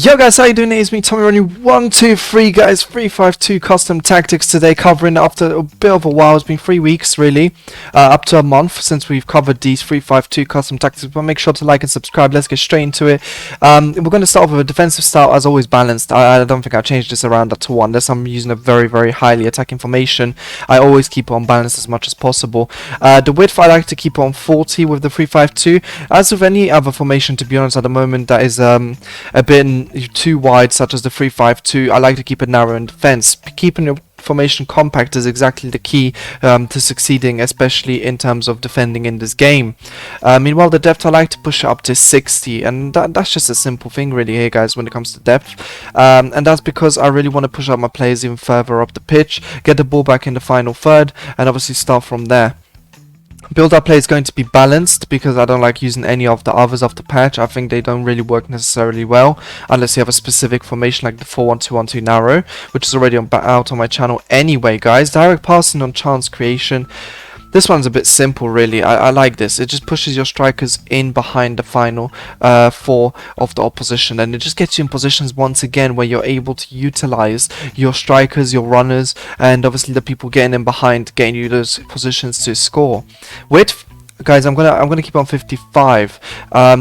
Yo guys, how you doing? It's me, Tommy, running 123 guys, 352 custom tactics today, covering after a bit of a while. It's been 3 weeks really, up to a month since we've covered these 352 custom tactics. But make sure to like and subscribe. Let's get straight into it. We're going to start off with a defensive style, as always balanced. I don't think I'll change this around at all unless I'm using a very highly attacking formation. I always keep it on balance as much as possible. The width I like to keep on 40 with the 352. As with any other formation, to be honest, at the moment that is a bit too wide, such as the 352, I like to keep it narrow in defense. Keeping your formation compact is exactly the key to succeeding, especially in terms of defending in this game. Meanwhile, the depth I like to push up to 60, and that's just a simple thing really here guys when it comes to depth, and that's because I really want to push up my players even further up the pitch, get the ball back in the final third, and obviously start from there. Build-up play is going to be balanced because I don't like using any of the others off the patch. I think they don't really work necessarily well unless you have a specific formation like the 4-1-2-1-2 narrow, which is already out on my channel anyway guys. Direct passing on chance creation. This one's a bit simple really. I like this. It just pushes your strikers in behind the final four of the opposition, and it just gets you in positions once again where you're able to utilize your strikers, your runners, and obviously the people getting in behind, getting you those positions to score. Width, guys, I'm gonna keep on 55.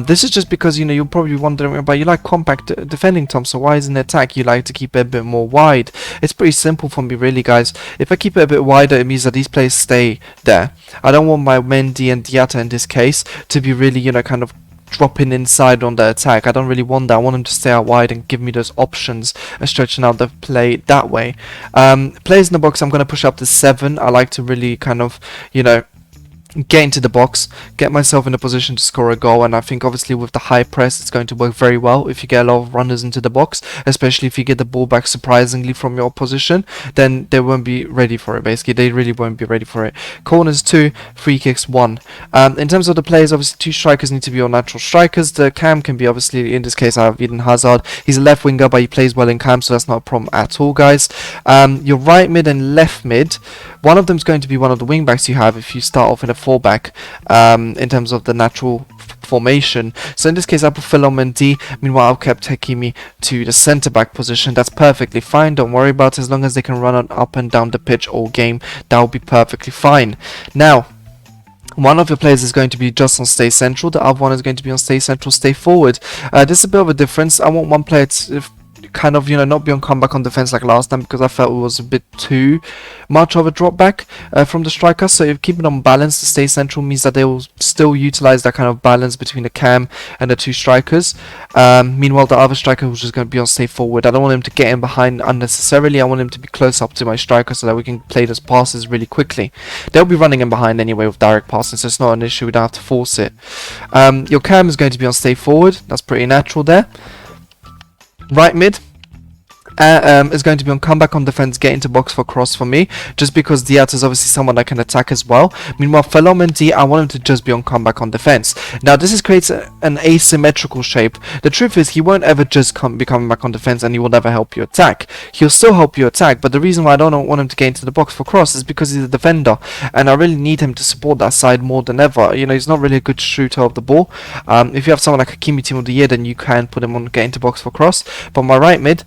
This is just because you're probably wondering about, you like compact defending, Tom, so why isn't attack you like to keep it a bit more wide? It's pretty simple for me really guys. If I keep it a bit wider, it means that these players stay there. I don't want my Mendy and Diatta in this case to be really kind of dropping inside on the attack. I don't really want that. I want them to stay out wide and give me those options and stretching out the play that way. Players in the box, I'm going to push up to 7. I like to really kind of get into the box, get myself in a position to score a goal, and I think obviously with the high press it's going to work very well if you get a lot of runners into the box, especially if you get the ball back surprisingly from your opposition. Then they won't be ready for it. Basically they really won't be ready for it. Corners 2, free kicks 1. In terms of the players, obviously 2 strikers need to be your natural strikers. The cam can be, obviously in this case I have Eden Hazard. He's a left winger but he plays well in cam, so that's not a problem at all guys. Your right mid and left mid, one of them is going to be one of the wing backs you have if you start off in a fullback, in terms of the natural formation. So in this case I put Mendy. Meanwhile I've kept Hakimi to the centre back position. That's perfectly fine, don't worry about it. As long as they can run on up and down the pitch all game, that will be perfectly fine. Now one of your players is going to be just on stay central, the other one is going to be on stay central, stay forward. This is a bit of a difference. I want one player to kind of not be on comeback on defense like last time, because I felt it was a bit too much of a drop back from the striker. So if keeping on balance to stay central means that they will still utilize that kind of balance between the cam and the 2 strikers. Meanwhile the other striker who's just going to be on stay forward, I don't want him to get in behind unnecessarily. I want him to be close up to my striker so that we can play those passes really quickly. They'll be running in behind anyway with direct passing, so it's not an issue. We don't have to force it. Your cam is going to be on stay forward. That's pretty natural there. Right mid is going to be on comeback on defense, get into box for cross for me, just because Diatta is obviously someone that can attack as well. Meanwhile Mendy, I want him to just be on comeback on defense. Now this creates an asymmetrical shape. The truth is he won't ever just be coming back on defense and he will never help you attack. He'll still help you attack, but the reason why I don't want him to get into the box for cross is because he's a defender and I really need him to support that side more than ever. He's not really a good shooter of the ball. If you have someone like Hakimi Team of the Year, then you can put him on get into box for cross, but my right mid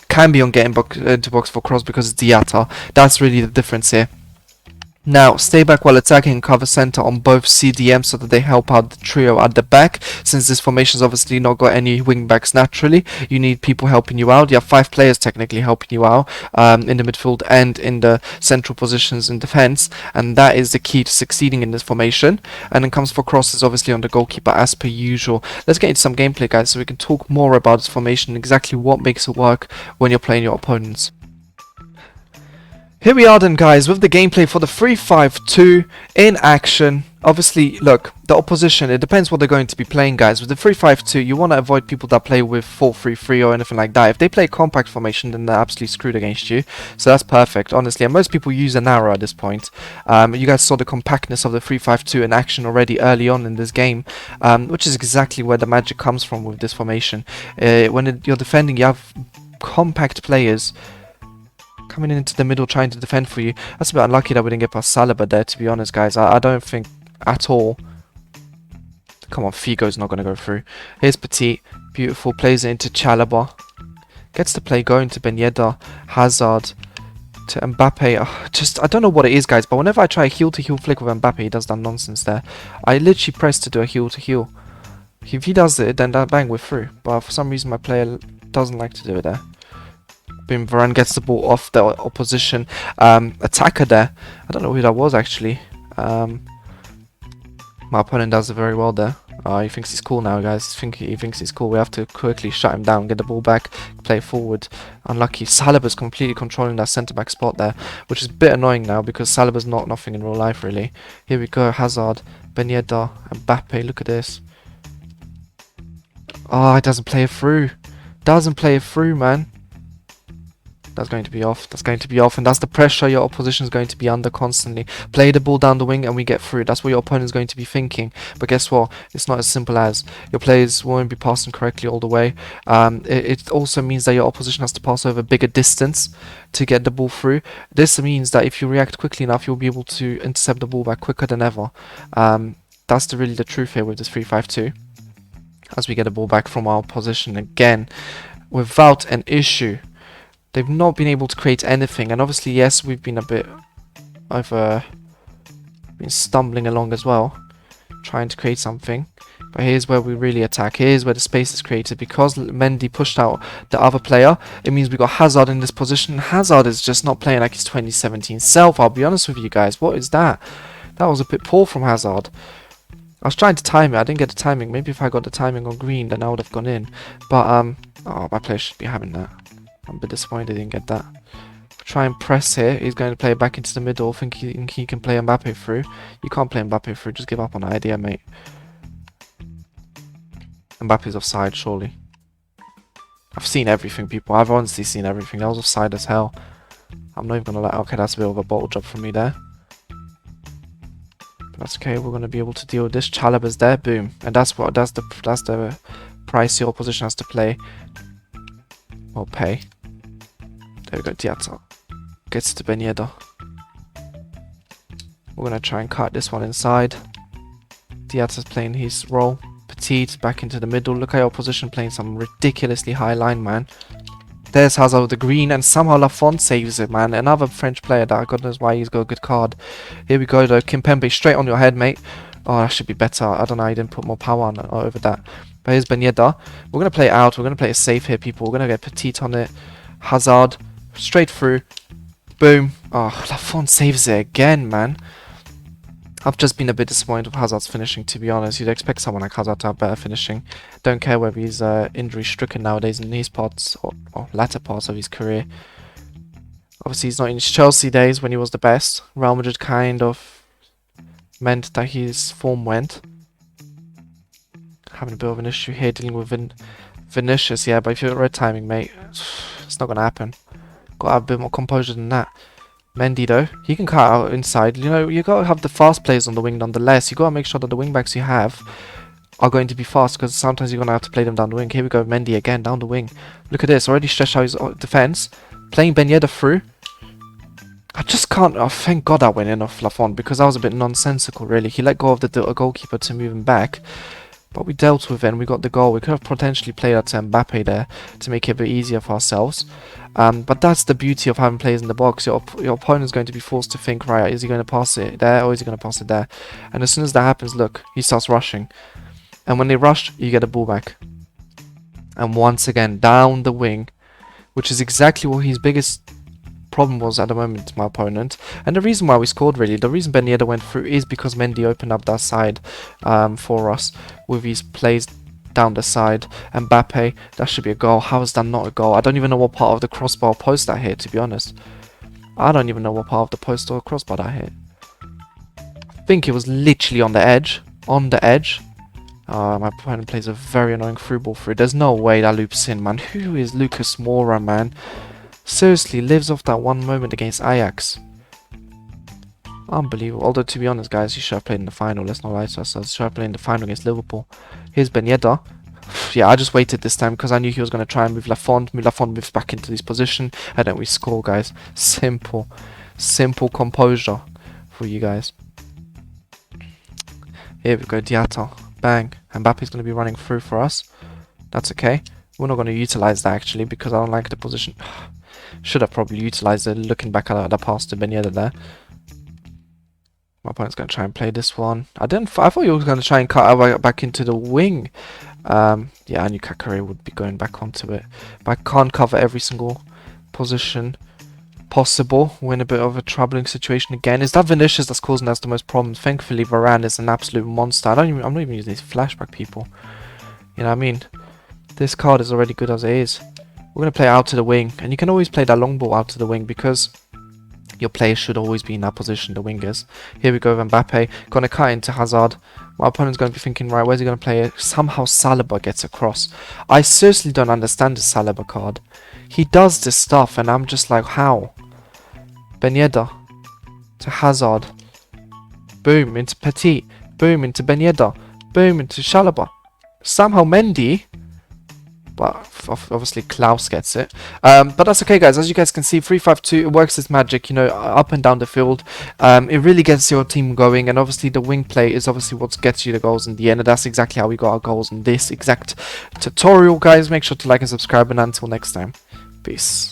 can be on getting into box for cross because it's Diatta. That's really the difference here. Now, stay back while attacking and cover center on both CDM so that they help out the trio at the back. Since this formation's obviously not got any wing backs naturally, you need people helping you out. You have 5 players technically helping you out in the midfield and in the central positions in defense, and that is the key to succeeding in this formation. And then comes for crosses obviously on the goalkeeper as per usual. Let's get into some gameplay guys so we can talk more about this formation and exactly what makes it work when you're playing your opponents. Here we are then guys with the gameplay for the 3-5-2 in action. Obviously look, the opposition, it depends what they're going to be playing guys. With the 3-5-2 you want to avoid people that play with 4-3-3 or anything like that. If they play compact formation then they're absolutely screwed against you, so that's perfect honestly, and most people use a narrow at this point. You guys saw the compactness of the 3-5-2 in action already early on in this game, which is exactly where the magic comes from with this formation. When you're defending, you have compact players coming into the middle trying to defend for you. That's a bit unlucky that we didn't get past Saliba there, to be honest guys. I don't think at all Come on, Figo's not going to go through. Here's Petit. Beautiful. Plays it into Chalobah. Gets the play going to Ben Yedder. Hazard to Mbappe. I don't know what it is, guys, but whenever I try a heel-to-heel flick with Mbappe, he does that nonsense there. I literally press to do a heel-to-heel. If he does it, then bang, we're through. But for some reason, my player doesn't like to do it there. Boom, Varane gets the ball off the opposition attacker there. I don't know who that was, actually. My opponent does it very well there. He thinks he's cool now, guys. He thinks he's cool. We have to quickly shut him down, get the ball back, play forward. Unlucky. Saliba's completely controlling that centre-back spot there, which is a bit annoying now because Saliba's not nothing in real life, really. Here we go. Hazard, Ben Yedder, Mbappe. Look at this. Oh, it doesn't play it through. Doesn't play it through, man. That's going to be off. That's going to be off. And that's the pressure your opposition is going to be under constantly. Play the ball down the wing and we get through. That's what your opponent is going to be thinking. But guess what? It's not as simple as. Your players won't be passing correctly all the way. It also means that your opposition has to pass over a bigger distance to get the ball through. This means that if you react quickly enough, you'll be able to intercept the ball back quicker than ever. That's really the truth here with this 3-5-2. As we get the ball back from our position again without an issue. They've not been able to create anything, and obviously, yes, we've been a bit been stumbling along as well, trying to create something. But here's where we really attack. Here's where the space is created. Because Mendy pushed out the other player, it means we got Hazard in this position. Hazard is just not playing like his 2017 self. I'll be honest with you guys. What is that? That was a bit poor from Hazard. I was trying to time it. I didn't get the timing. Maybe if I got the timing on green, then I would have gone in. But oh, my player should be having that. I'm a bit disappointed I didn't get that. Try and press here. He's going to play it back into the middle, thinking he can play Mbappe through. You can't play Mbappe through. Just give up on the idea, mate. Mbappe's offside, surely. I've seen everything, people. I've honestly seen everything. That was offside as hell. I'm not even going to let... Okay, that's a bit of a bottle job from me there. But that's okay. We're going to be able to deal with this. Chalobah's there. Boom. And that's the price your opposition has to play. Or pay. There we go. Diatta gets to Ben Yedder. We're going to try and cut this one inside. Diatta's playing his role. Petit back into the middle. Look at your opposition playing some ridiculously high line, man. There's Hazard with the green, and somehow Lafont saves it, man. Another French player that God knows why he's got a good card. Here we go, though. Kimpembe straight on your head, mate. Oh, that should be better. I don't know. He didn't put more power on over that. But here's Ben Yedder. We're going to play it out. We're going to play it safe here, people. We're going to get Petit on it. Hazard. Straight through. Boom. Oh, Lafont saves it again, man. I've just been a bit disappointed with Hazard's finishing, to be honest. You'd expect someone like Hazard to have better finishing. Don't care whether he's injury-stricken nowadays in these parts or latter parts of his career. Obviously, he's not in his Chelsea days when he was the best. Real Madrid kind of meant that his form went. Having a bit of an issue here dealing with Vinicius, yeah, but if you're at red timing, mate, it's not going to happen. Got to have a bit more composure than that. Mendy, though, he can cut out inside. You know, you got to have the fast players on the wing nonetheless. You got to make sure that the wing backs you have are going to be fast, because sometimes you're going to have to play them down the wing. Here we go, Mendy again, down the wing. Look at this, already stretched out his defense. Playing Ben Yedder through. I just can't... Oh, thank God I went in off Lafont, because that was a bit nonsensical, really. He let go of the goalkeeper to move him back. But we dealt with it and we got the goal. We could have potentially played that to Mbappe there to make it a bit easier for ourselves. But that's the beauty of having players in the box. Your opponent's going to be forced to think, right, is he going to pass it there or is he going to pass it there? And as soon as that happens, look, he starts rushing. And when they rush, you get a ball back. And once again, down the wing, which is exactly what his biggest problem was at the moment, my opponent. And the reason why we scored, really, the reason Ben Yedder went through is because Mendy opened up that side for us with his plays down the side. Mbappe, that should be a goal. How is that not a goal? I don't even know what part of the crossbar or post that hit, to be honest. I don't even know what part of the post or crossbar that hit. I think it was literally on the edge. On the edge. My opponent plays a very annoying through ball through. There's no way that loops in, man. Who is Lucas Moura, man? Seriously, lives off that one moment against Ajax. Unbelievable. Although, to be honest, guys, he should have played in the final. Let's not lie to ourselves. He should have played in the final against Liverpool. Here's Ben Yedder. Yeah, I just waited this time because I knew he was going to try and move Lafont. Lafont moves back into this position. And then we score, guys. Simple. Simple composure for you guys. Here we go, Diatta. Bang. Mbappe's going to be running through for us. That's okay. We're not going to utilize that actually because I don't like the position. Should have probably utilized it looking back at the pass to Ben Yedder there. My opponent's going to try and play this one. I thought he was going to try and cut out back into the wing. Yeah, I knew Kakare would be going back onto it. But I can't cover every single position possible. We're in a bit of a troubling situation again. Is that Vinicius that's causing us the most problems? Thankfully, Varane is an absolute monster. I'm not even using these flashback people. You know what I mean? This card is already good as it is. We're going to play out to the wing. And you can always play that long ball out to the wing because your players should always be in that position, the wingers. Here we go, Mbappe. Going to cut into Hazard. My opponent's going to be thinking, right, where's he going to play it? Somehow Saliba gets across. I seriously don't understand this Saliba card. He does this stuff and I'm just like, how? Ben Yedder to Hazard. Boom, into Petit. Boom, into Ben Yedder. Boom, into Saliba. Somehow Mendy. But obviously Klaus gets it. But that's okay, guys. As you guys can see, 3-5-2, it works its magic, you know, up and down the field. It really gets your team going, and obviously the wing play is obviously what gets you the goals in the end, and that's exactly how we got our goals in this exact tutorial, guys. Make sure to like and subscribe, and until next time, peace.